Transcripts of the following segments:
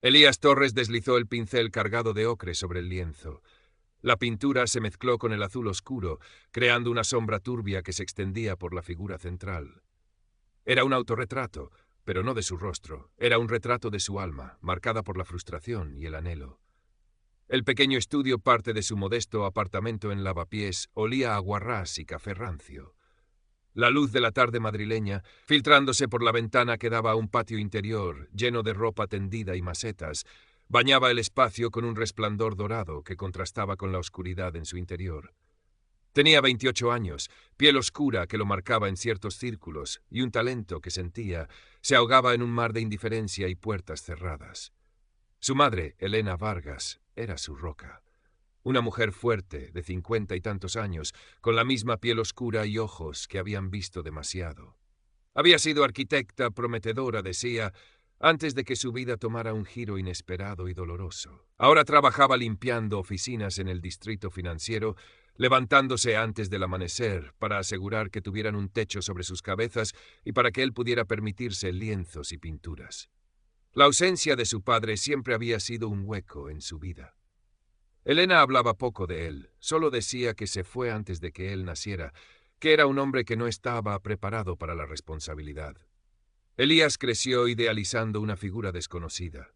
Elías Torres deslizó el pincel cargado de ocre sobre el lienzo. La pintura se mezcló con el azul oscuro, creando una sombra turbia que se extendía por la figura central. Era un autorretrato, pero no de su rostro. Era un retrato de su alma, marcada por la frustración y el anhelo. El pequeño estudio, parte de su modesto apartamento en Lavapiés, olía a guarrás y café rancio. La luz de la tarde madrileña, filtrándose por la ventana que daba a un patio interior, lleno de ropa tendida y macetas, bañaba el espacio con un resplandor dorado que contrastaba con la oscuridad en su interior. Tenía 28 años, piel oscura que lo marcaba en ciertos círculos, y un talento que sentía se ahogaba en un mar de indiferencia y puertas cerradas. Su madre, Elena Vargas, era su roca. Una mujer fuerte, de 50 y tantos años, con la misma piel oscura y ojos que habían visto demasiado. Había sido arquitecta prometedora, decía, antes de que su vida tomara un giro inesperado y doloroso. Ahora trabajaba limpiando oficinas en el distrito financiero, levantándose antes del amanecer para asegurar que tuvieran un techo sobre sus cabezas y para que él pudiera permitirse lienzos y pinturas. La ausencia de su padre siempre había sido un hueco en su vida. Elena hablaba poco de él, solo decía que se fue antes de que él naciera, que era un hombre que no estaba preparado para la responsabilidad. Elías creció idealizando una figura desconocida,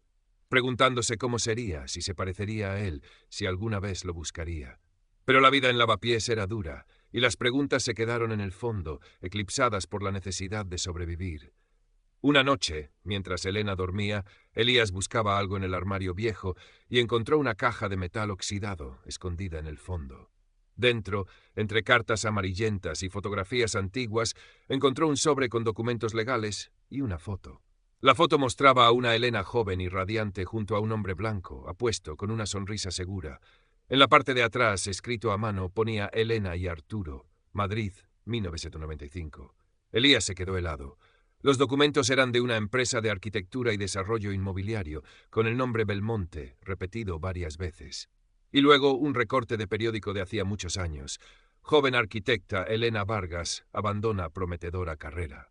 preguntándose cómo sería, si se parecería a él, si alguna vez lo buscaría. Pero la vida en Lavapiés era dura, y las preguntas se quedaron en el fondo, eclipsadas por la necesidad de sobrevivir. Una noche, mientras Elena dormía, Elías buscaba algo en el armario viejo y encontró una caja de metal oxidado escondida en el fondo. Dentro, entre cartas amarillentas y fotografías antiguas, encontró un sobre con documentos legales y una foto. La foto mostraba a una Elena joven y radiante junto a un hombre blanco, apuesto, con una sonrisa segura. En la parte de atrás, escrito a mano, ponía Elena y Arturo, Madrid, 1995. Elías se quedó helado. Los documentos eran de una empresa de arquitectura y desarrollo inmobiliario, con el nombre Belmonte, repetido varias veces. Y luego un recorte de periódico de hacía muchos años. Joven arquitecta Elena Vargas abandona prometedora carrera.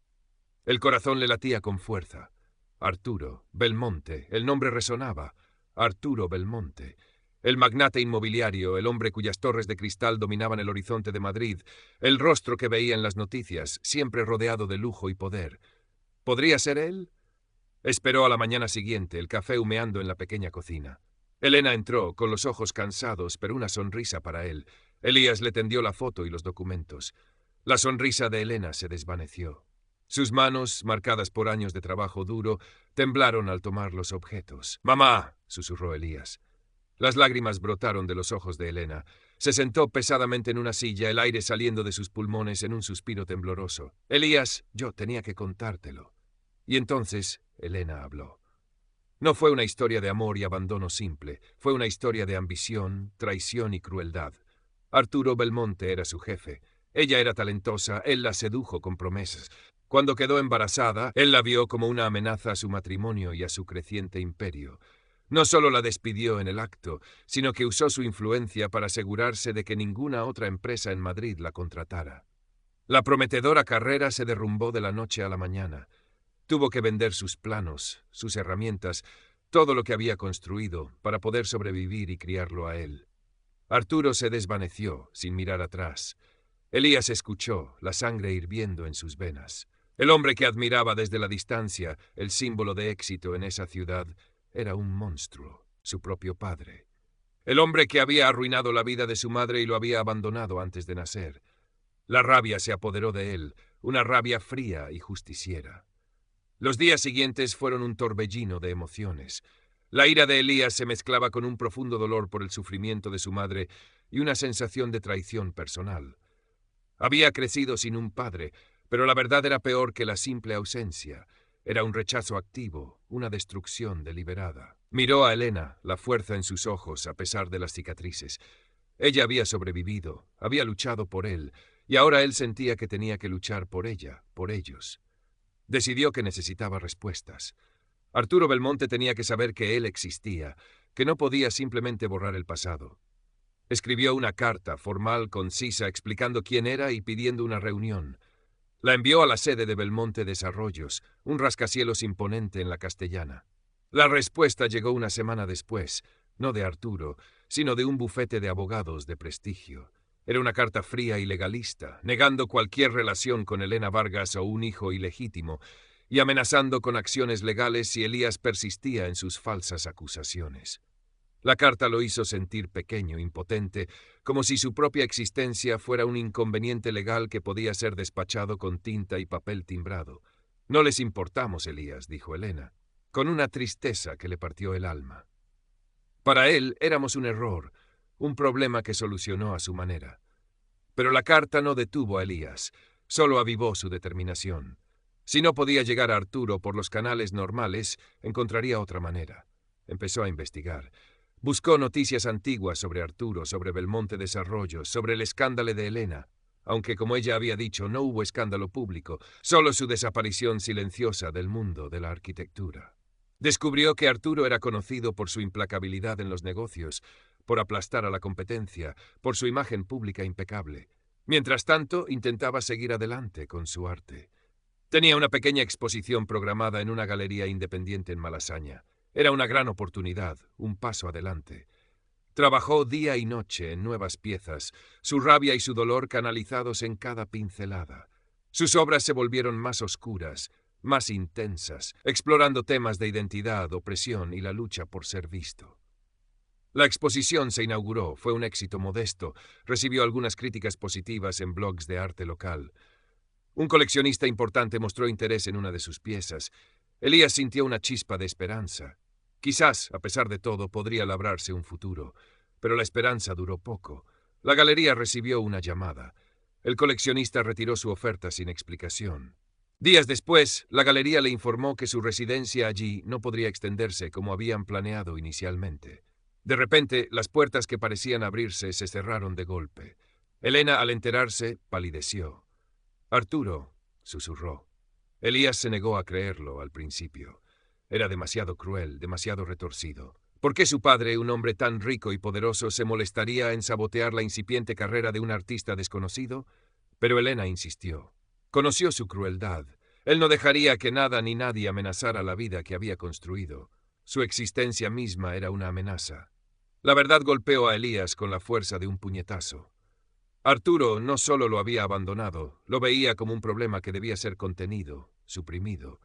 El corazón le latía con fuerza. Arturo, Belmonte, el nombre resonaba. Arturo Belmonte. El magnate inmobiliario, el hombre cuyas torres de cristal dominaban el horizonte de Madrid, el rostro que veía en las noticias, siempre rodeado de lujo y poder. ¿Podría ser él? Esperó a la mañana siguiente, el café humeando en la pequeña cocina. Elena entró, con los ojos cansados, pero una sonrisa para él. Elías le tendió la foto y los documentos. La sonrisa de Elena se desvaneció. Sus manos, marcadas por años de trabajo duro, temblaron al tomar los objetos. «¡Mamá!», susurró Elías. Las lágrimas brotaron de los ojos de Elena. Se sentó pesadamente en una silla, el aire saliendo de sus pulmones en un suspiro tembloroso. «Elías, yo tenía que contártelo». Y entonces Elena habló. No fue una historia de amor y abandono simple, fue una historia de ambición, traición y crueldad. Arturo Belmonte era su jefe. Ella era talentosa, él la sedujo con promesas. Cuando quedó embarazada, él la vio como una amenaza a su matrimonio y a su creciente imperio. No solo la despidió en el acto, sino que usó su influencia para asegurarse de que ninguna otra empresa en Madrid la contratara. La prometedora carrera se derrumbó de la noche a la mañana. Tuvo que vender sus planos, sus herramientas, todo lo que había construido para poder sobrevivir y criarlo a él. Arturo se desvaneció, sin mirar atrás. Elías escuchó, la sangre hirviendo en sus venas. El hombre que admiraba desde la distancia, el símbolo de éxito en esa ciudad, era un monstruo, su propio padre. El hombre que había arruinado la vida de su madre y lo había abandonado antes de nacer. La rabia se apoderó de él, una rabia fría y justiciera. Los días siguientes fueron un torbellino de emociones. La ira de Elías se mezclaba con un profundo dolor por el sufrimiento de su madre y una sensación de traición personal. Había crecido sin un padre, pero la verdad era peor que la simple ausencia. Era un rechazo activo, una destrucción deliberada. Miró a Elena, la fuerza en sus ojos a pesar de las cicatrices. Ella había sobrevivido, había luchado por él, y ahora él sentía que tenía que luchar por ella, por ellos. Decidió que necesitaba respuestas. Arturo Belmonte tenía que saber que él existía, que no podía simplemente borrar el pasado. Escribió una carta formal, concisa, explicando quién era y pidiendo una reunión. La envió a la sede de Belmonte Desarrollos, un rascacielos imponente en la Castellana. La respuesta llegó una semana después, no de Arturo, sino de un bufete de abogados de prestigio. Era una carta fría y legalista, negando cualquier relación con Elena Vargas o un hijo ilegítimo, y amenazando con acciones legales si Elías persistía en sus falsas acusaciones. La carta lo hizo sentir pequeño, impotente, como si su propia existencia fuera un inconveniente legal que podía ser despachado con tinta y papel timbrado. «No les importamos, Elías», dijo Elena, con una tristeza que le partió el alma. Para él éramos un error, un problema que solucionó a su manera. Pero la carta no detuvo a Elías, solo avivó su determinación. Si no podía llegar a Arturo por los canales normales, encontraría otra manera. Empezó a investigar. Buscó noticias antiguas sobre Arturo, sobre Belmonte Desarrollos, sobre el escándalo de Elena, aunque como ella había dicho no hubo escándalo público, solo su desaparición silenciosa del mundo de la arquitectura. Descubrió que Arturo era conocido por su implacabilidad en los negocios, por aplastar a la competencia, por su imagen pública impecable. Mientras tanto, intentaba seguir adelante con su arte. Tenía una pequeña exposición programada en una galería independiente en Malasaña. Era una gran oportunidad, un paso adelante. Trabajó día y noche en nuevas piezas, su rabia y su dolor canalizados en cada pincelada. Sus obras se volvieron más oscuras, más intensas, explorando temas de identidad, opresión y la lucha por ser visto. La exposición se inauguró, fue un éxito modesto, recibió algunas críticas positivas en blogs de arte local. Un coleccionista importante mostró interés en una de sus piezas. Elías sintió una chispa de esperanza. Quizás, a pesar de todo, podría labrarse un futuro, pero la esperanza duró poco. La galería recibió una llamada. El coleccionista retiró su oferta sin explicación. Días después, la galería le informó que su residencia allí no podría extenderse como habían planeado inicialmente. De repente, las puertas que parecían abrirse se cerraron de golpe. Elena, al enterarse, palideció. «Arturo», susurró. Elías se negó a creerlo al principio. Era demasiado cruel, demasiado retorcido. ¿Por qué su padre, un hombre tan rico y poderoso, se molestaría en sabotear la incipiente carrera de un artista desconocido? Pero Elena insistió. Conoció su crueldad. Él no dejaría que nada ni nadie amenazara la vida que había construido. Su existencia misma era una amenaza. La verdad golpeó a Elías con la fuerza de un puñetazo. Arturo no solo lo había abandonado, lo veía como un problema que debía ser contenido, suprimido.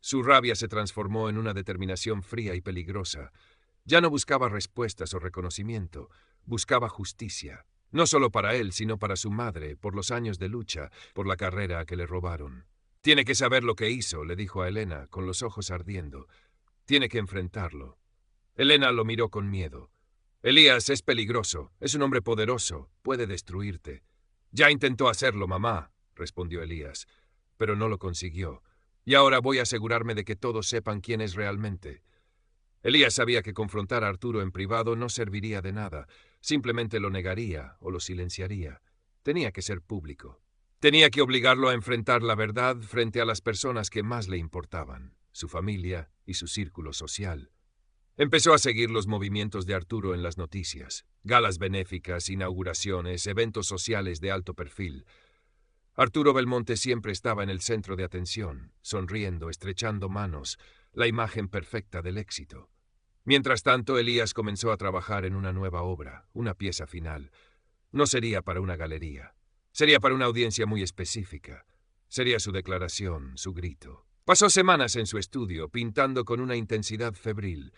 Su rabia se transformó en una determinación fría y peligrosa. Ya no buscaba respuestas o reconocimiento, buscaba justicia. No solo para él, sino para su madre, por los años de lucha, por la carrera que le robaron. «Tiene que saber lo que hizo», le dijo a Elena, con los ojos ardiendo. «Tiene que enfrentarlo». Elena lo miró con miedo. «Elías es peligroso, es un hombre poderoso, puede destruirte». «Ya intentó hacerlo, mamá», respondió Elías, «pero no lo consiguió. Y ahora voy a asegurarme de que todos sepan quién es realmente». Elías sabía que confrontar a Arturo en privado no serviría de nada, simplemente lo negaría o lo silenciaría. Tenía que ser público. Tenía que obligarlo a enfrentar la verdad frente a las personas que más le importaban, su familia y su círculo social. Empezó a seguir los movimientos de Arturo en las noticias, galas benéficas, inauguraciones, eventos sociales de alto perfil. Arturo Belmonte siempre estaba en el centro de atención, sonriendo, estrechando manos, la imagen perfecta del éxito. Mientras tanto, Elías comenzó a trabajar en una nueva obra, una pieza final. No sería para una galería. Sería para una audiencia muy específica. Sería su declaración, su grito. Pasó semanas en su estudio, pintando con una intensidad febril.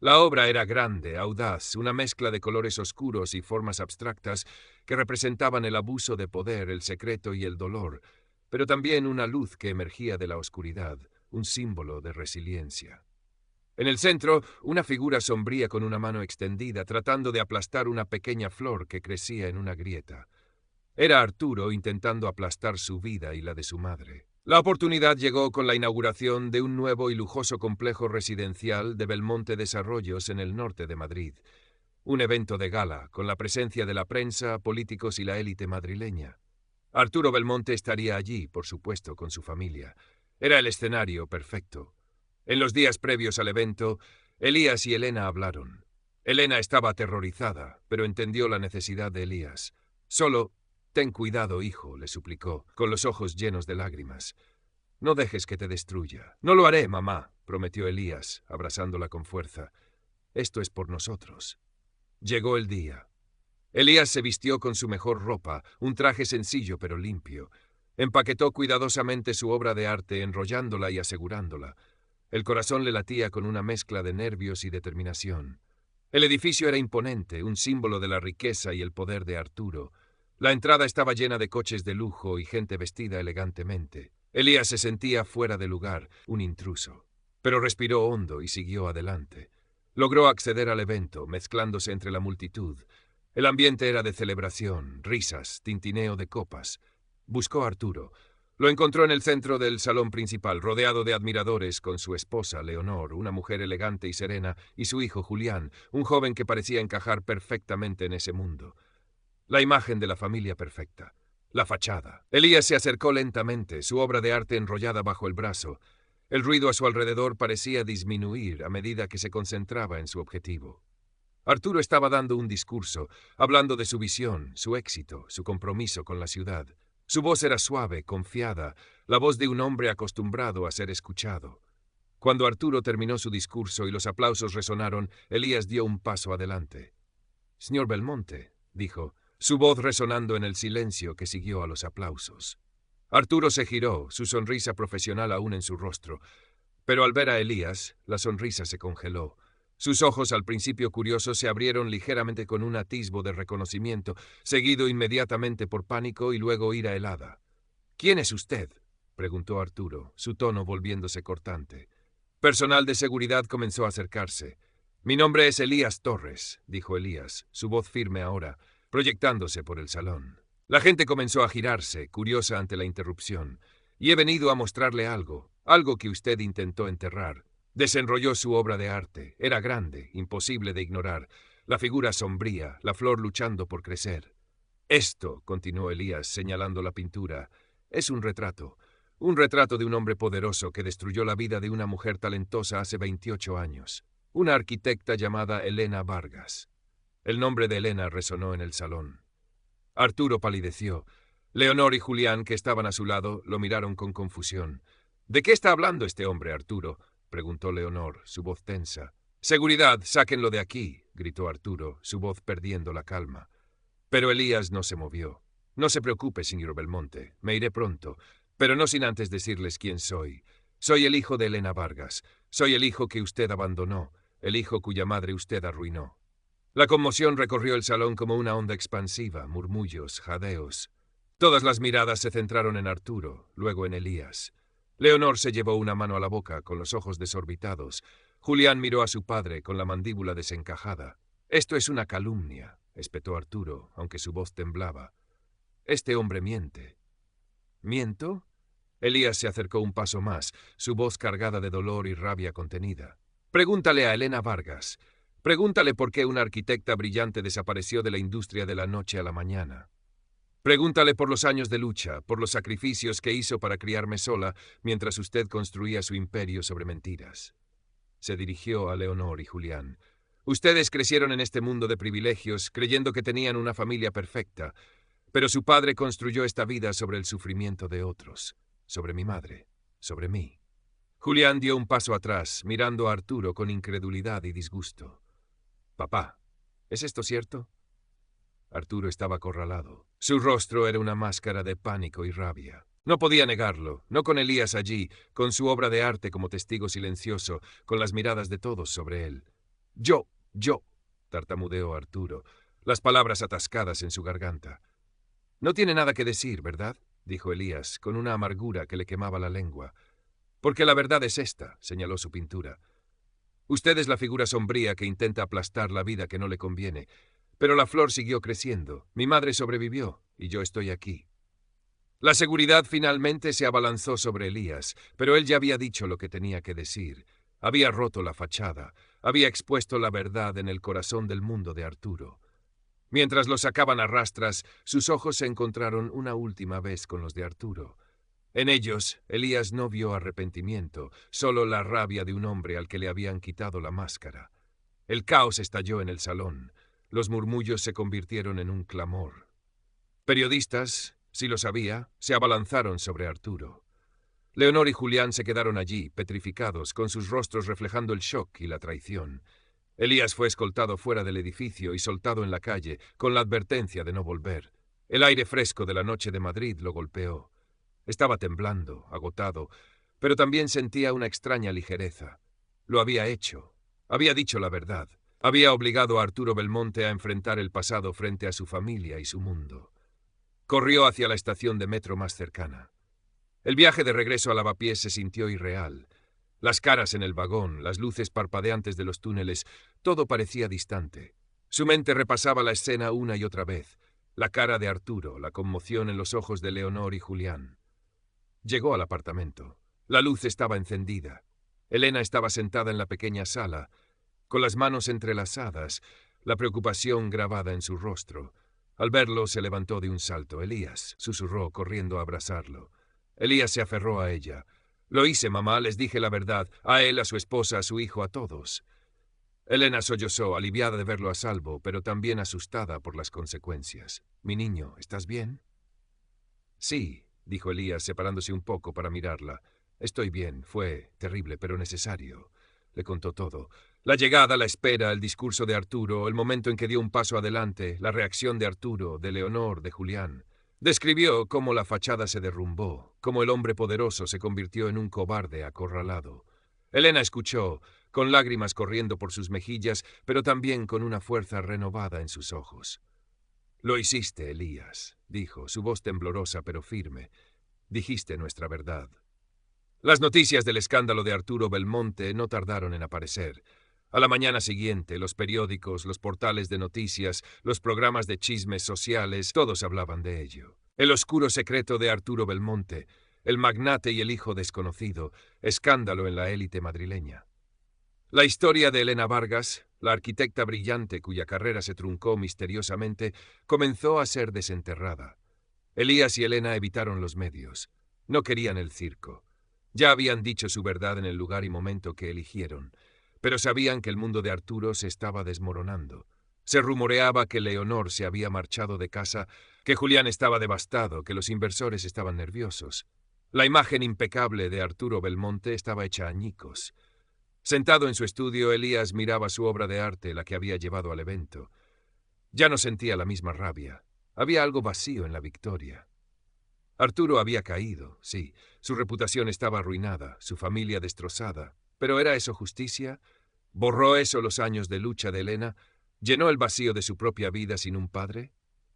La obra era grande, audaz, una mezcla de colores oscuros y formas abstractas que representaban el abuso de poder, el secreto y el dolor, pero también una luz que emergía de la oscuridad, un símbolo de resiliencia. En el centro, una figura sombría con una mano extendida, tratando de aplastar una pequeña flor que crecía en una grieta. Era Arturo intentando aplastar su vida y la de su madre. La oportunidad llegó con la inauguración de un nuevo y lujoso complejo residencial de Belmonte Desarrollos en el norte de Madrid. Un evento de gala, con la presencia de la prensa, políticos y la élite madrileña. Arturo Belmonte estaría allí, por supuesto, con su familia. Era el escenario perfecto. En los días previos al evento, Elías y Elena hablaron. Elena estaba aterrorizada, pero entendió la necesidad de Elías. Solo: «Ten cuidado, hijo», le suplicó, con los ojos llenos de lágrimas. «No dejes que te destruya». «No lo haré, mamá», prometió Elías, abrazándola con fuerza. Esto es por nosotros. Llegó el día. Elías se vistió con su mejor ropa, un traje sencillo pero limpio. Empaquetó cuidadosamente su obra de arte, enrollándola y asegurándola. El corazón le latía con una mezcla de nervios y determinación. El edificio era imponente, un símbolo de la riqueza y el poder de Arturo. La entrada estaba llena de coches de lujo y gente vestida elegantemente. Elías se sentía fuera de lugar, un intruso. Pero respiró hondo y siguió adelante. Logró acceder al evento, mezclándose entre la multitud. El ambiente era de celebración, risas, tintineo de copas. Buscó a Arturo. Lo encontró en el centro del salón principal, rodeado de admiradores, con su esposa, Leonor, una mujer elegante y serena, y su hijo, Julián, un joven que parecía encajar perfectamente en ese mundo. La imagen de la familia perfecta. La fachada. Elías se acercó lentamente, su obra de arte enrollada bajo el brazo. El ruido a su alrededor parecía disminuir a medida que se concentraba en su objetivo. Arturo estaba dando un discurso, hablando de su visión, su éxito, su compromiso con la ciudad. Su voz era suave, confiada, la voz de un hombre acostumbrado a ser escuchado. Cuando Arturo terminó su discurso y los aplausos resonaron, Elías dio un paso adelante. «Señor Belmonte», dijo, su voz resonando en el silencio que siguió a los aplausos. Arturo se giró, su sonrisa profesional aún en su rostro. Pero al ver a Elías, la sonrisa se congeló. Sus ojos, al principio curiosos, se abrieron ligeramente con un atisbo de reconocimiento, seguido inmediatamente por pánico y luego ira helada. «¿Quién es usted?», preguntó Arturo, su tono volviéndose cortante. Personal de seguridad comenzó a acercarse. «Mi nombre es Elías Torres», dijo Elías, su voz firme ahora, proyectándose por el salón. La gente comenzó a girarse, curiosa ante la interrupción. «Y he venido a mostrarle algo que usted intentó enterrar». Desenrolló su obra de arte. Era grande, imposible de ignorar. La figura sombría, la flor luchando por crecer. «Esto», continuó Elías, señalando la pintura, «es un retrato. Un retrato de un hombre poderoso que destruyó la vida de una mujer talentosa hace 28 años. Una arquitecta llamada Elena Vargas». El nombre de Elena resonó en el salón. Arturo palideció. Leonor y Julián, que estaban a su lado, lo miraron con confusión. «¿De qué está hablando este hombre, Arturo?», preguntó Leonor, su voz tensa. «Seguridad, sáquenlo de aquí», gritó Arturo, su voz perdiendo la calma. Pero Elías no se movió. «No se preocupe, señor Belmonte, me iré pronto, pero no sin antes decirles quién soy. Soy el hijo de Elena Vargas, soy el hijo que usted abandonó, el hijo cuya madre usted arruinó». La conmoción recorrió el salón como una onda expansiva, murmullos, jadeos. Todas las miradas se centraron en Arturo, luego en Elías. Leonor se llevó una mano a la boca, con los ojos desorbitados. Julián miró a su padre, con la mandíbula desencajada. «Esto es una calumnia», espetó Arturo, aunque su voz temblaba. «Este hombre miente». «¿Miento?». Elías se acercó un paso más, su voz cargada de dolor y rabia contenida. «Pregúntale a Elena Vargas. Pregúntale por qué una arquitecta brillante desapareció de la industria de la noche a la mañana. Pregúntale por los años de lucha, por los sacrificios que hizo para criarme sola mientras usted construía su imperio sobre mentiras». Se dirigió a Leonor y Julián. «Ustedes crecieron en este mundo de privilegios, creyendo que tenían una familia perfecta, pero su padre construyó esta vida sobre el sufrimiento de otros, sobre mi madre, sobre mí». Julián dio un paso atrás, mirando a Arturo con incredulidad y disgusto. «Papá, ¿es esto cierto?». Arturo estaba acorralado. Su rostro era una máscara de pánico y rabia. No podía negarlo, no con Elías allí, con su obra de arte como testigo silencioso, con las miradas de todos sobre él. Yo, tartamudeó Arturo, las palabras atascadas en su garganta. «No tiene nada que decir, ¿verdad?», dijo Elías, con una amargura que le quemaba la lengua. «Porque la verdad es esta», señaló su pintura. «Usted es la figura sombría que intenta aplastar la vida que no le conviene. Pero la flor siguió creciendo. Mi madre sobrevivió, y yo estoy aquí». La seguridad finalmente se abalanzó sobre Elías, pero él ya había dicho lo que tenía que decir. Había roto la fachada, había expuesto la verdad en el corazón del mundo de Arturo. Mientras lo sacaban a rastras, sus ojos se encontraron una última vez con los de Arturo. En ellos, Elías no vio arrepentimiento, solo la rabia de un hombre al que le habían quitado la máscara. El caos estalló en el salón. Los murmullos se convirtieron en un clamor. Periodistas, si lo sabía, se abalanzaron sobre Arturo. Leonor y Julián se quedaron allí, petrificados, con sus rostros reflejando el shock y la traición. Elías fue escoltado fuera del edificio y soltado en la calle, con la advertencia de no volver. El aire fresco de la noche de Madrid lo golpeó. Estaba temblando, agotado, pero también sentía una extraña ligereza. Lo había hecho. Había dicho la verdad. Había obligado a Arturo Belmonte a enfrentar el pasado frente a su familia y su mundo. Corrió hacia la estación de metro más cercana. El viaje de regreso a Lavapiés se sintió irreal. Las caras en el vagón, las luces parpadeantes de los túneles, todo parecía distante. Su mente repasaba la escena una y otra vez. La cara de Arturo, la conmoción en los ojos de Leonor y Julián. Llegó al apartamento. La luz estaba encendida. Elena estaba sentada en la pequeña sala, con las manos entrelazadas, la preocupación grabada en su rostro. Al verlo, se levantó de un salto. Elías, susurró, corriendo a abrazarlo. Elías se aferró a ella. Lo hice, mamá, les dije la verdad, a él, a su esposa, a su hijo, a todos. Elena sollozó, aliviada de verlo a salvo, pero también asustada por las consecuencias. Mi niño, ¿estás bien? Sí, dijo Elías, separándose un poco para mirarla. Estoy bien, fue terrible, pero necesario. Le contó todo. La llegada, la espera, el discurso de Arturo, el momento en que dio un paso adelante, la reacción de Arturo, de Leonor, de Julián. Describió cómo la fachada se derrumbó, cómo el hombre poderoso se convirtió en un cobarde acorralado. Elena escuchó, con lágrimas corriendo por sus mejillas, pero también con una fuerza renovada en sus ojos. Lo hiciste, Elías, dijo, su voz temblorosa pero firme. Dijiste nuestra verdad. Las noticias del escándalo de Arturo Belmonte no tardaron en aparecer. A la mañana siguiente, los periódicos, los portales de noticias, los programas de chismes sociales, todos hablaban de ello. El oscuro secreto de Arturo Belmonte, el magnate y el hijo desconocido, escándalo en la élite madrileña. La historia de Elena Vargas, la arquitecta brillante cuya carrera se truncó misteriosamente, comenzó a ser desenterrada. Elías y Elena evitaron los medios. No querían el circo. Ya habían dicho su verdad en el lugar y momento que eligieron, pero sabían que el mundo de Arturo se estaba desmoronando. Se rumoreaba que Leonor se había marchado de casa, que Julián estaba devastado, que los inversores estaban nerviosos. La imagen impecable de Arturo Belmonte estaba hecha añicos. Sentado en su estudio, Elías miraba su obra de arte, la que había llevado al evento. Ya no sentía la misma rabia. Había algo vacío en la victoria. Arturo había caído, sí. Su reputación estaba arruinada, su familia destrozada. ¿Pero era eso justicia? ¿Borró eso los años de lucha de Elena? ¿Llenó el vacío de su propia vida sin un padre?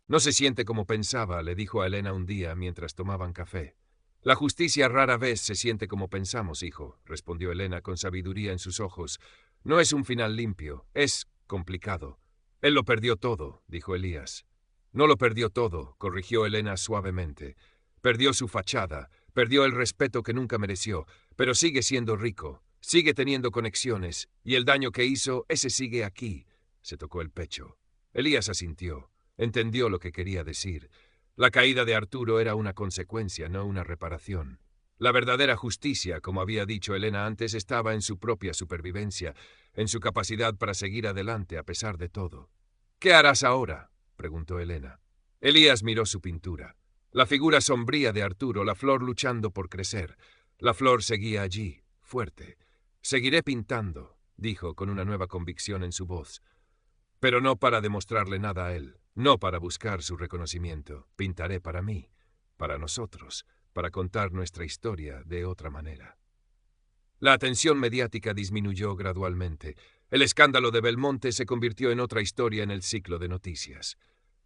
No se siente como pensaba, le dijo a Elena un día mientras tomaban café. La justicia rara vez se siente como pensamos, hijo, respondió Elena con sabiduría en sus ojos. No es un final limpio, es complicado. Él lo perdió todo, dijo Elías. No lo perdió todo, corrigió Elena suavemente. Perdió su fachada, perdió el respeto que nunca mereció, pero sigue siendo rico, sigue teniendo conexiones, y el daño que hizo, ese sigue aquí. Se tocó el pecho. Elías asintió, entendió lo que quería decir. La caída de Arturo era una consecuencia, no una reparación. La verdadera justicia, como había dicho Elena antes, estaba en su propia supervivencia, en su capacidad para seguir adelante a pesar de todo. ¿Qué harás ahora?, preguntó Elena. Elías miró su pintura. La figura sombría de Arturo, la flor luchando por crecer. La flor seguía allí, fuerte. Seguiré pintando, dijo con una nueva convicción en su voz. Pero no para demostrarle nada a él, no para buscar su reconocimiento. Pintaré para mí, para nosotros, para contar nuestra historia de otra manera. La atención mediática disminuyó gradualmente. El escándalo de Belmonte se convirtió en otra historia en el ciclo de noticias.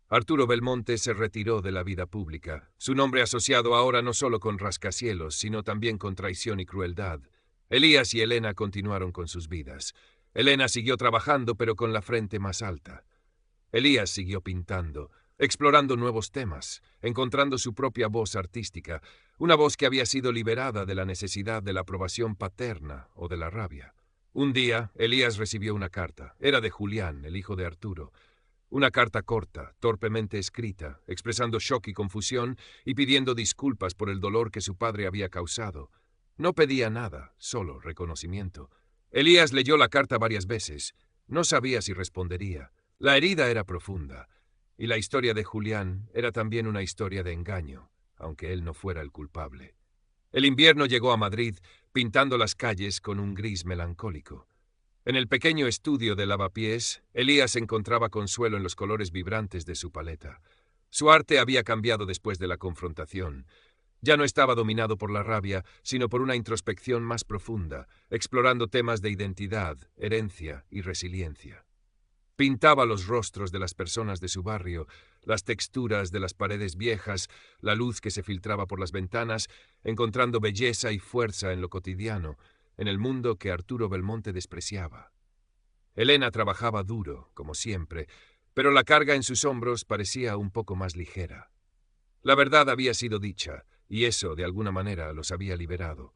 Arturo Belmonte se retiró de la vida pública, su nombre asociado ahora no solo con rascacielos, sino también con traición y crueldad. Elías y Elena continuaron con sus vidas. Elena siguió trabajando, pero con la frente más alta. Elías siguió pintando, explorando nuevos temas, encontrando su propia voz artística, una voz que había sido liberada de la necesidad de la aprobación paterna o de la rabia. Un día, Elías recibió una carta. Era de Julián, el hijo de Arturo. Una carta corta, torpemente escrita, expresando shock y confusión y pidiendo disculpas por el dolor que su padre había causado. No pedía nada, solo reconocimiento. Elías leyó la carta varias veces. No sabía si respondería. La herida era profunda, y la historia de Julián era también una historia de engaño, aunque él no fuera el culpable. El invierno llegó a Madrid, pintando las calles con un gris melancólico. En el pequeño estudio de lavapiés, Elías encontraba consuelo en los colores vibrantes de su paleta. Su arte había cambiado después de la confrontación. Ya no estaba dominado por la rabia, sino por una introspección más profunda, explorando temas de identidad, herencia y resiliencia. Pintaba los rostros de las personas de su barrio, las texturas de las paredes viejas, la luz que se filtraba por las ventanas, encontrando belleza y fuerza en lo cotidiano, en el mundo que Arturo Belmonte despreciaba. Elena trabajaba duro, como siempre, pero la carga en sus hombros parecía un poco más ligera. La verdad había sido dicha, y eso, de alguna manera, los había liberado.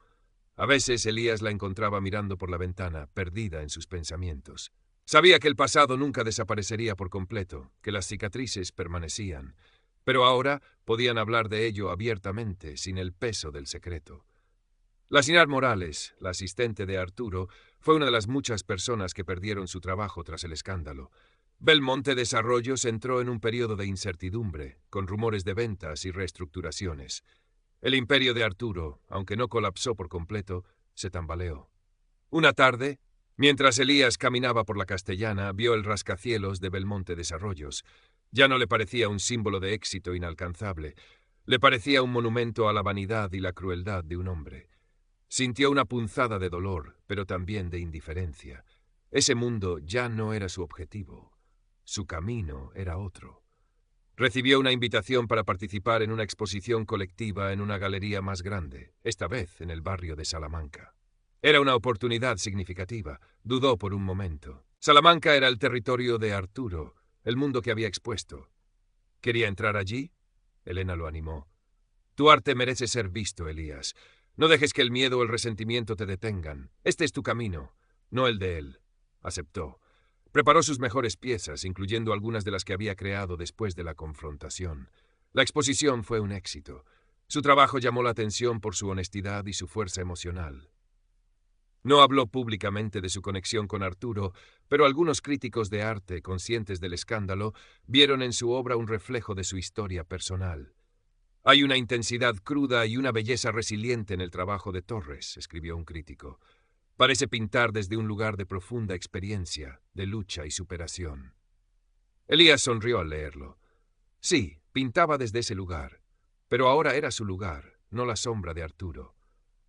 A veces Elías la encontraba mirando por la ventana, perdida en sus pensamientos. Sabía que el pasado nunca desaparecería por completo, que las cicatrices permanecían, pero ahora podían hablar de ello abiertamente, sin el peso del secreto. La señora Morales, la asistente de Arturo, fue una de las muchas personas que perdieron su trabajo tras el escándalo. Belmonte Desarrollos entró en un periodo de incertidumbre, con rumores de ventas y reestructuraciones. El imperio de Arturo, aunque no colapsó por completo, se tambaleó. Una tarde, mientras Elías caminaba por la Castellana, vio el rascacielos de Belmonte Desarrollos. Ya no le parecía un símbolo de éxito inalcanzable. Le parecía un monumento a la vanidad y la crueldad de un hombre. Sintió una punzada de dolor, pero también de indiferencia. Ese mundo ya no era su objetivo. Su camino era otro. Recibió una invitación para participar en una exposición colectiva en una galería más grande, esta vez en el barrio de Salamanca. Era una oportunidad significativa. Dudó por un momento. Salamanca era el territorio de Arturo, el mundo que había expuesto. ¿Quería entrar allí? Elena lo animó. Tu arte merece ser visto, Elías. No dejes que el miedo o el resentimiento te detengan. Este es tu camino, no el de él. Aceptó. Preparó sus mejores piezas, incluyendo algunas de las que había creado después de la confrontación. La exposición fue un éxito. Su trabajo llamó la atención por su honestidad y su fuerza emocional. No habló públicamente de su conexión con Arturo, pero algunos críticos de arte, conscientes del escándalo, vieron en su obra un reflejo de su historia personal. Hay una intensidad cruda y una belleza resiliente en el trabajo de Torres, escribió un crítico. Parece pintar desde un lugar de profunda experiencia, de lucha y superación. Elías sonrió al leerlo. Sí, pintaba desde ese lugar, pero ahora era su lugar, no la sombra de Arturo.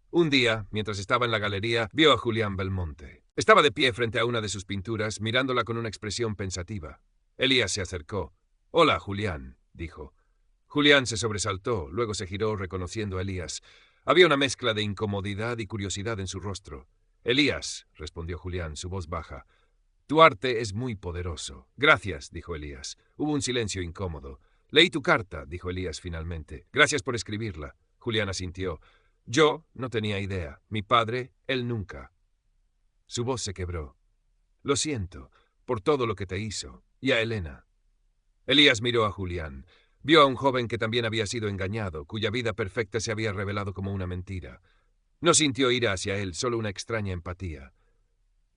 Un día, mientras estaba en la galería, vio a Julián Belmonte. Estaba de pie frente a una de sus pinturas, mirándola con una expresión pensativa. Elías se acercó. «Hola, Julián», dijo. Julián se sobresaltó, luego se giró reconociendo a Elías. Había una mezcla de incomodidad y curiosidad en su rostro. «Elías», respondió Julián, su voz baja. «Tu arte es muy poderoso». «Gracias», dijo Elías. Hubo un silencio incómodo. «Leí tu carta», dijo Elías finalmente. «Gracias por escribirla». Julián asintió. «Yo no tenía idea. Mi padre, él nunca». Su voz se quebró. «Lo siento, por todo lo que te hizo. Y a Elena». Elías miró a Julián. Vio a un joven que también había sido engañado, cuya vida perfecta se había revelado como una mentira. No sintió ira hacia él, solo una extraña empatía.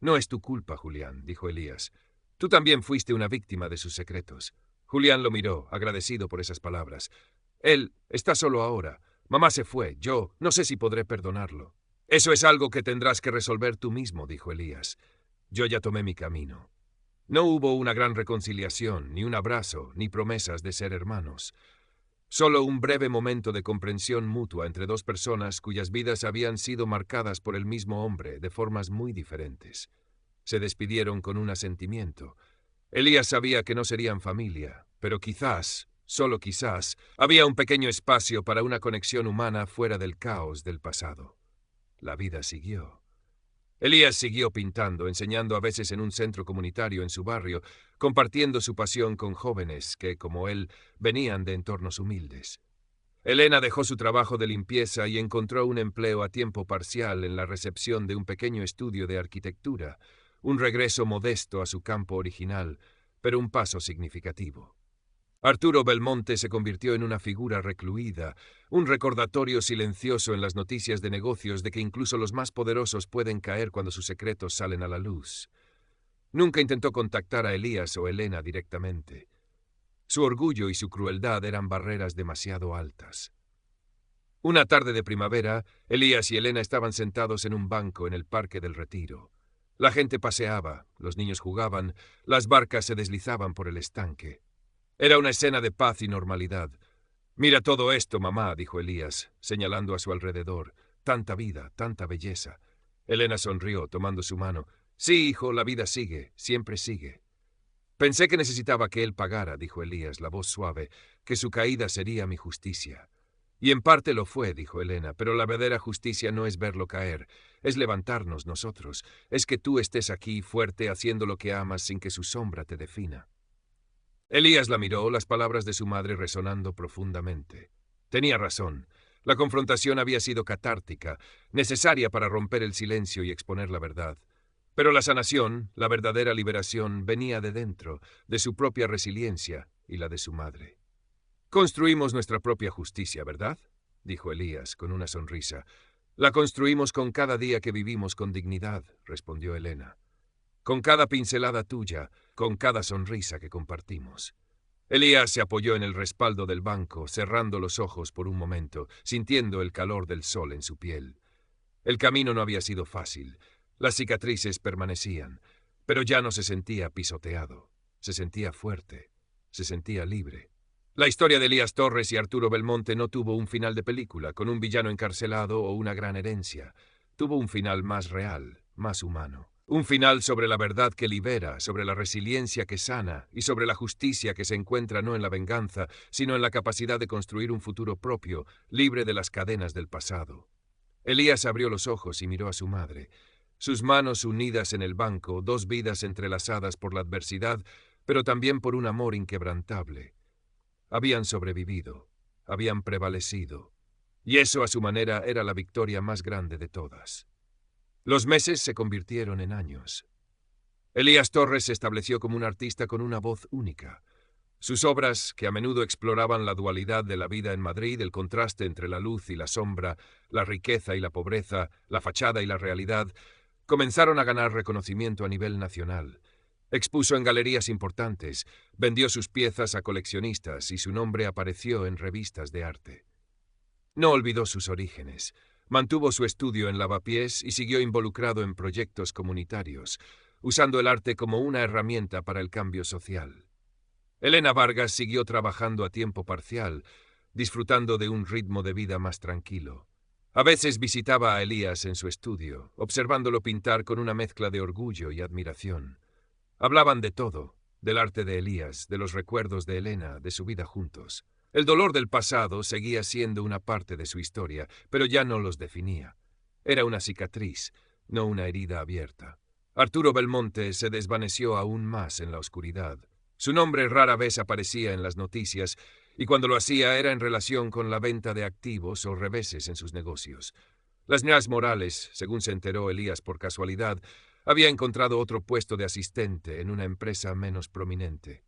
«No es tu culpa, Julián», dijo Elías. «Tú también fuiste una víctima de sus secretos». Julián lo miró, agradecido por esas palabras. «Él está solo ahora. Mamá se fue. Yo no sé si podré perdonarlo». «Eso es algo que tendrás que resolver tú mismo», dijo Elías. «Yo ya tomé mi camino». No hubo una gran reconciliación, ni un abrazo, ni promesas de ser hermanos. Solo un breve momento de comprensión mutua entre dos personas cuyas vidas habían sido marcadas por el mismo hombre de formas muy diferentes. Se despidieron con un asentimiento. Elías sabía que no serían familia, pero quizás, solo quizás, había un pequeño espacio para una conexión humana fuera del caos del pasado. La vida siguió. Elías siguió pintando, enseñando a veces en un centro comunitario en su barrio, compartiendo su pasión con jóvenes que, como él, venían de entornos humildes. Elena dejó su trabajo de limpieza y encontró un empleo a tiempo parcial en la recepción de un pequeño estudio de arquitectura, un regreso modesto a su campo original, pero un paso significativo. Arturo Belmonte se convirtió en una figura recluida, un recordatorio silencioso en las noticias de negocios de que incluso los más poderosos pueden caer cuando sus secretos salen a la luz. Nunca intentó contactar a Elías o Elena directamente. Su orgullo y su crueldad eran barreras demasiado altas. Una tarde de primavera, Elías y Elena estaban sentados en un banco en el Parque del Retiro. La gente paseaba, los niños jugaban, las barcas se deslizaban por el estanque. Era una escena de paz y normalidad. «Mira todo esto, mamá», dijo Elías, señalando a su alrededor. «Tanta vida, tanta belleza». Elena sonrió, tomando su mano. «Sí, hijo, la vida sigue, siempre sigue». «Pensé que necesitaba que él pagara», dijo Elías, la voz suave, «que su caída sería mi justicia». «Y en parte lo fue», dijo Elena, «pero la verdadera justicia no es verlo caer, es levantarnos nosotros, es que tú estés aquí fuerte haciendo lo que amas sin que su sombra te defina». Elías la miró, las palabras de su madre resonando profundamente. Tenía razón. La confrontación había sido catártica, necesaria para romper el silencio y exponer la verdad. Pero la sanación, la verdadera liberación, venía de dentro, de su propia resiliencia y la de su madre. «Construimos nuestra propia justicia, ¿verdad?», dijo Elías, con una sonrisa. «La construimos con cada día que vivimos con dignidad», respondió Elena. «Con cada pincelada tuya, con cada sonrisa que compartimos». Elías se apoyó en el respaldo del banco, cerrando los ojos por un momento, sintiendo el calor del sol en su piel. El camino no había sido fácil. Las cicatrices permanecían, pero ya no se sentía pisoteado. Se sentía fuerte, se sentía libre. La historia de Elías Torres y Arturo Belmonte no tuvo un final de película, con un villano encarcelado o una gran herencia. Tuvo un final más real, más humano. Un final sobre la verdad que libera, sobre la resiliencia que sana y sobre la justicia que se encuentra no en la venganza, sino en la capacidad de construir un futuro propio, libre de las cadenas del pasado. Elías abrió los ojos y miró a su madre. Sus manos unidas en el banco, dos vidas entrelazadas por la adversidad, pero también por un amor inquebrantable. Habían sobrevivido, habían prevalecido, y eso a su manera era la victoria más grande de todas. Los meses se convirtieron en años. Elías Torres se estableció como un artista con una voz única. Sus obras, que a menudo exploraban la dualidad de la vida en Madrid, el contraste entre la luz y la sombra, la riqueza y la pobreza, la fachada y la realidad, comenzaron a ganar reconocimiento a nivel nacional. Expuso en galerías importantes, vendió sus piezas a coleccionistas y su nombre apareció en revistas de arte. No olvidó sus orígenes. Mantuvo su estudio en Lavapiés y siguió involucrado en proyectos comunitarios, usando el arte como una herramienta para el cambio social. Elena Vargas siguió trabajando a tiempo parcial, disfrutando de un ritmo de vida más tranquilo. A veces visitaba a Elías en su estudio, observándolo pintar con una mezcla de orgullo y admiración. Hablaban de todo, del arte de Elías, de los recuerdos de Elena, de su vida juntos. El dolor del pasado seguía siendo una parte de su historia, pero ya no los definía. Era una cicatriz, no una herida abierta. Arturo Belmonte se desvaneció aún más en la oscuridad. Su nombre rara vez aparecía en las noticias, y cuando lo hacía era en relación con la venta de activos o reveses en sus negocios. Las Ñas Morales, según se enteró Elías por casualidad, había encontrado otro puesto de asistente en una empresa menos prominente.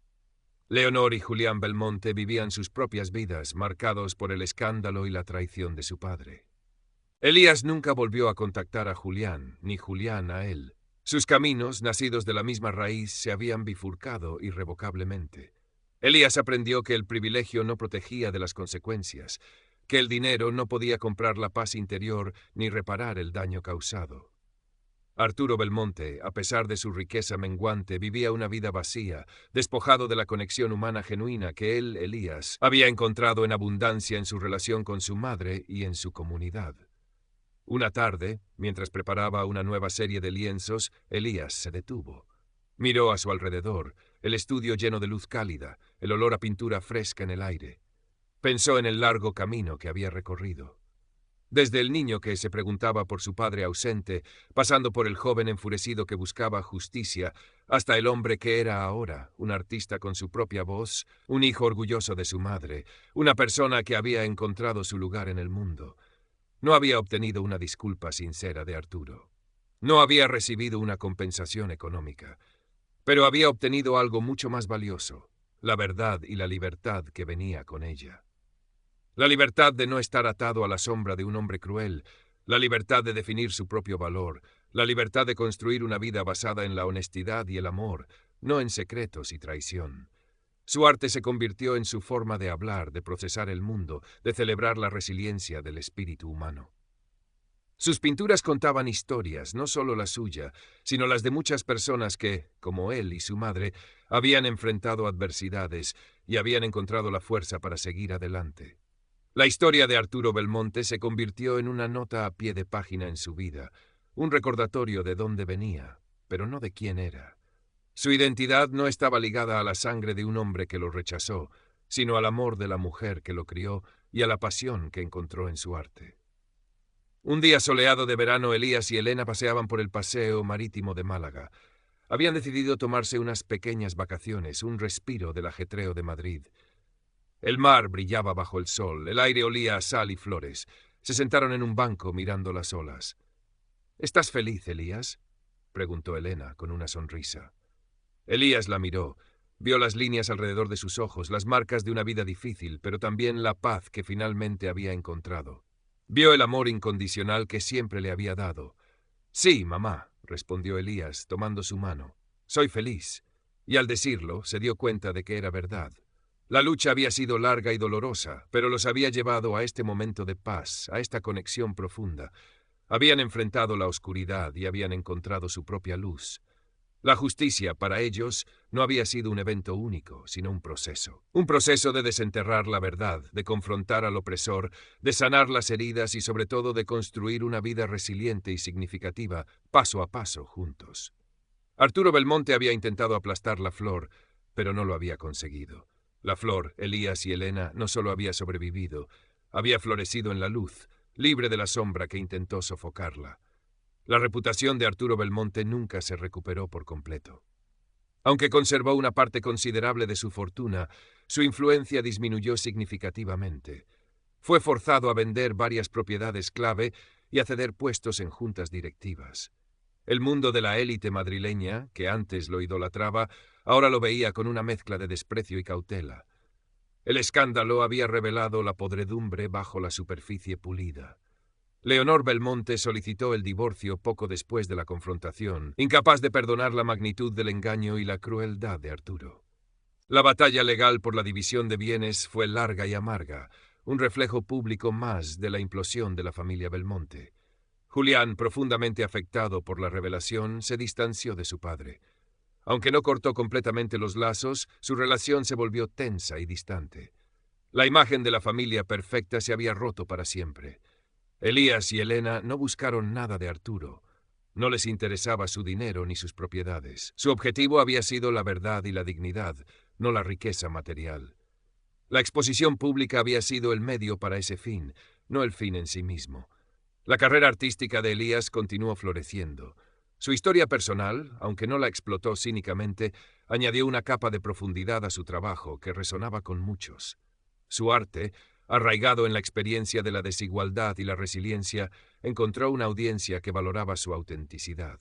Leonor y Julián Belmonte vivían sus propias vidas, marcados por el escándalo y la traición de su padre. Elías nunca volvió a contactar a Julián, ni Julián a él. Sus caminos, nacidos de la misma raíz, se habían bifurcado irrevocablemente. Elías aprendió que el privilegio no protegía de las consecuencias, que el dinero no podía comprar la paz interior ni reparar el daño causado. Arturo Belmonte, a pesar de su riqueza menguante, vivía una vida vacía, despojado de la conexión humana genuina que él, Elías, había encontrado en abundancia en su relación con su madre y en su comunidad. Una tarde, mientras preparaba una nueva serie de lienzos, Elías se detuvo. Miró a su alrededor, el estudio lleno de luz cálida, el olor a pintura fresca en el aire. Pensó en el largo camino que había recorrido. Desde el niño que se preguntaba por su padre ausente, pasando por el joven enfurecido que buscaba justicia, hasta el hombre que era ahora, un artista con su propia voz, un hijo orgulloso de su madre, una persona que había encontrado su lugar en el mundo. No había obtenido una disculpa sincera de Arturo. No había recibido una compensación económica, pero había obtenido algo mucho más valioso, la verdad y la libertad que venía con ella. La libertad de no estar atado a la sombra de un hombre cruel, la libertad de definir su propio valor, la libertad de construir una vida basada en la honestidad y el amor, no en secretos y traición. Su arte se convirtió en su forma de hablar, de procesar el mundo, de celebrar la resiliencia del espíritu humano. Sus pinturas contaban historias, no solo la suya, sino las de muchas personas que, como él y su madre, habían enfrentado adversidades y habían encontrado la fuerza para seguir adelante. La historia de Arturo Belmonte se convirtió en una nota a pie de página en su vida, un recordatorio de dónde venía, pero no de quién era. Su identidad no estaba ligada a la sangre de un hombre que lo rechazó, sino al amor de la mujer que lo crió y a la pasión que encontró en su arte. Un día soleado de verano, Elías y Elena paseaban por el paseo marítimo de Málaga. Habían decidido tomarse unas pequeñas vacaciones, un respiro del ajetreo de Madrid. El mar brillaba bajo el sol, el aire olía a sal y flores. Se sentaron en un banco mirando las olas. —¿Estás feliz, Elías? —preguntó Elena con una sonrisa. Elías la miró. Vio las líneas alrededor de sus ojos, las marcas de una vida difícil, pero también la paz que finalmente había encontrado. Vio el amor incondicional que siempre le había dado. —Sí, mamá —respondió Elías, tomando su mano—, soy feliz. Y al decirlo, se dio cuenta de que era verdad. La lucha había sido larga y dolorosa, pero los había llevado a este momento de paz, a esta conexión profunda. Habían enfrentado la oscuridad y habían encontrado su propia luz. La justicia, para ellos, no había sido un evento único, sino un proceso de desenterrar la verdad, de confrontar al opresor, de sanar las heridas y sobre todo de construir una vida resiliente y significativa, paso a paso, juntos. Arturo Belmonte había intentado aplastar la flor, pero no lo había conseguido. La flor, Elías y Elena, no solo había sobrevivido, había florecido en la luz, libre de la sombra que intentó sofocarla. La reputación de Arturo Belmonte nunca se recuperó por completo. Aunque conservó una parte considerable de su fortuna, su influencia disminuyó significativamente. Fue forzado a vender varias propiedades clave y a ceder puestos en juntas directivas. El mundo de la élite madrileña, que antes lo idolatraba, ahora lo veía con una mezcla de desprecio y cautela. El escándalo había revelado la podredumbre bajo la superficie pulida. Leonor Belmonte solicitó el divorcio poco después de la confrontación, incapaz de perdonar la magnitud del engaño y la crueldad de Arturo. La batalla legal por la división de bienes fue larga y amarga, un reflejo público más de la implosión de la familia Belmonte. Julián, profundamente afectado por la revelación, se distanció de su padre. Aunque no cortó completamente los lazos, su relación se volvió tensa y distante. La imagen de la familia perfecta se había roto para siempre. Elías y Elena no buscaron nada de Arturo. No les interesaba su dinero ni sus propiedades. Su objetivo había sido la verdad y la dignidad, no la riqueza material. La exposición pública había sido el medio para ese fin, no el fin en sí mismo. La carrera artística de Elías continuó floreciendo. Su historia personal, aunque no la explotó cínicamente, añadió una capa de profundidad a su trabajo que resonaba con muchos. Su arte, arraigado en la experiencia de la desigualdad y la resiliencia, encontró una audiencia que valoraba su autenticidad.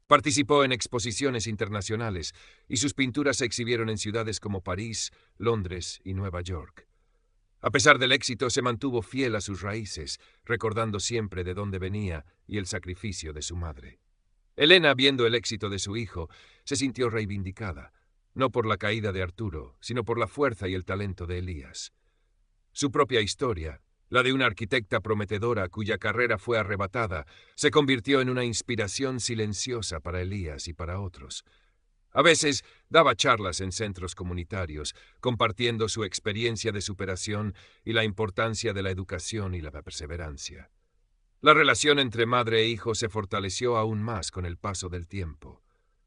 Participó en exposiciones internacionales y sus pinturas se exhibieron en ciudades como París, Londres y Nueva York. A pesar del éxito, se mantuvo fiel a sus raíces, recordando siempre de dónde venía y el sacrificio de su madre. Elena, viendo el éxito de su hijo, se sintió reivindicada, no por la caída de Arturo, sino por la fuerza y el talento de Elías. Su propia historia, la de una arquitecta prometedora cuya carrera fue arrebatada, se convirtió en una inspiración silenciosa para Elías y para otros. A veces daba charlas en centros comunitarios, compartiendo su experiencia de superación y la importancia de la educación y la perseverancia. La relación entre madre e hijo se fortaleció aún más con el paso del tiempo.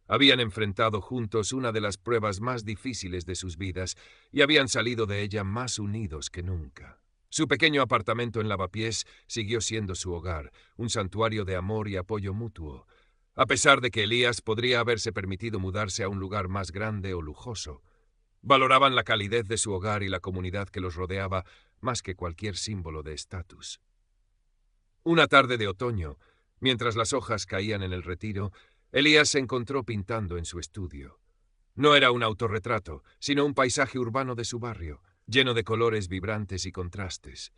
Habían enfrentado juntos una de las pruebas más difíciles de sus vidas y habían salido de ella más unidos que nunca. Su pequeño apartamento en Lavapiés siguió siendo su hogar, un santuario de amor y apoyo mutuo, a pesar de que Elías podría haberse permitido mudarse a un lugar más grande o lujoso. Valoraban la calidez de su hogar y la comunidad que los rodeaba más que cualquier símbolo de estatus. Una tarde de otoño, mientras las hojas caían en el retiro, Elías se encontró pintando en su estudio. No era un autorretrato, sino un paisaje urbano de su barrio, lleno de colores vibrantes y contrastes.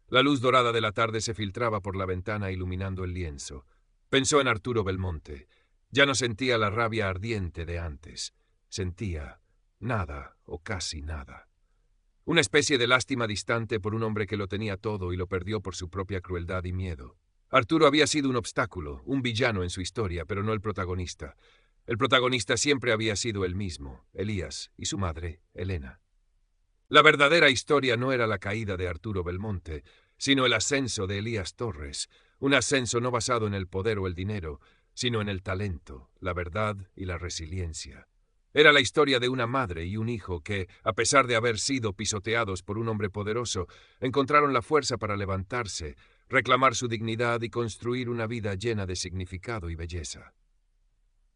La luz dorada de la tarde se filtraba por la ventana iluminando el lienzo. Pensó en Arturo Belmonte. Ya no sentía la rabia ardiente de antes. Sentía nada o casi nada. Una especie de lástima distante por un hombre que lo tenía todo y lo perdió por su propia crueldad y miedo. Arturo había sido un obstáculo, un villano en su historia, pero no el protagonista. El protagonista siempre había sido él mismo, Elías, y su madre, Elena. La verdadera historia no era la caída de Arturo Belmonte, sino el ascenso de Elías Torres, un ascenso no basado en el poder o el dinero, sino en el talento, la verdad y la resiliencia. Era la historia de una madre y un hijo que, a pesar de haber sido pisoteados por un hombre poderoso, encontraron la fuerza para levantarse, reclamar su dignidad y construir una vida llena de significado y belleza.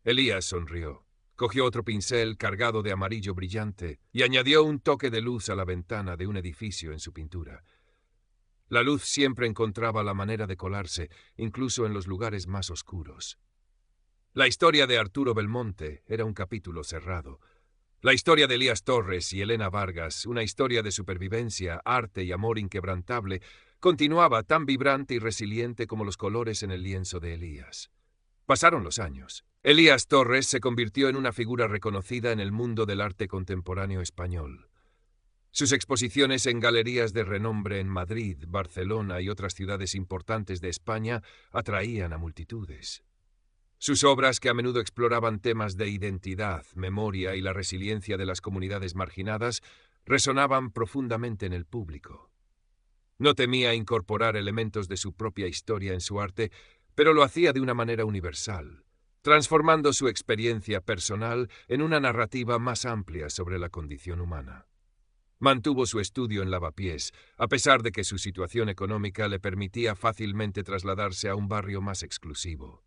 Elías sonrió. Cogió otro pincel cargado de amarillo brillante y añadió un toque de luz a la ventana de un edificio en su pintura. La luz siempre encontraba la manera de colarse, incluso en los lugares más oscuros. La historia de Arturo Belmonte era un capítulo cerrado. La historia de Elías Torres y Elena Vargas, una historia de supervivencia, arte y amor inquebrantable, continuaba tan vibrante y resiliente como los colores en el lienzo de Elías. Pasaron los años. Elías Torres se convirtió en una figura reconocida en el mundo del arte contemporáneo español. Sus exposiciones en galerías de renombre en Madrid, Barcelona y otras ciudades importantes de España atraían a multitudes. Sus obras, que a menudo exploraban temas de identidad, memoria y la resiliencia de las comunidades marginadas, resonaban profundamente en el público. No temía incorporar elementos de su propia historia en su arte, pero lo hacía de una manera universal, transformando su experiencia personal en una narrativa más amplia sobre la condición humana. Mantuvo su estudio en Lavapiés, a pesar de que su situación económica le permitía fácilmente trasladarse a un barrio más exclusivo.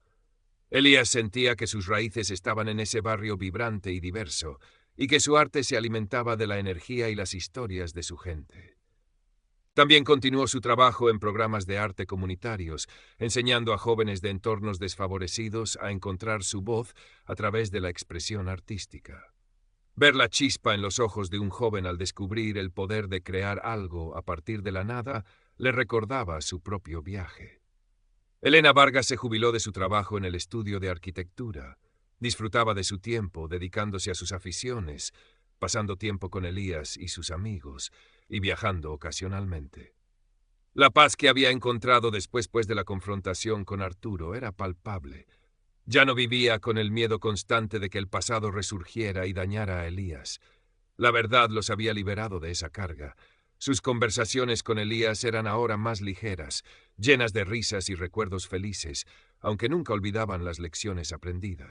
Elías sentía que sus raíces estaban en ese barrio vibrante y diverso, y que su arte se alimentaba de la energía y las historias de su gente. También continuó su trabajo en programas de arte comunitarios, enseñando a jóvenes de entornos desfavorecidos a encontrar su voz a través de la expresión artística. Ver la chispa en los ojos de un joven al descubrir el poder de crear algo a partir de la nada le recordaba su propio viaje. Elena Vargas se jubiló de su trabajo en el estudio de arquitectura. Disfrutaba de su tiempo dedicándose a sus aficiones, pasando tiempo con Elías y sus amigos, y viajando ocasionalmente. La paz que había encontrado después de la confrontación con Arturo era palpable. Ya no vivía con el miedo constante de que el pasado resurgiera y dañara a Elías. La verdad los había liberado de esa carga. Sus conversaciones con Elías eran ahora más ligeras, llenas de risas y recuerdos felices, aunque nunca olvidaban las lecciones aprendidas.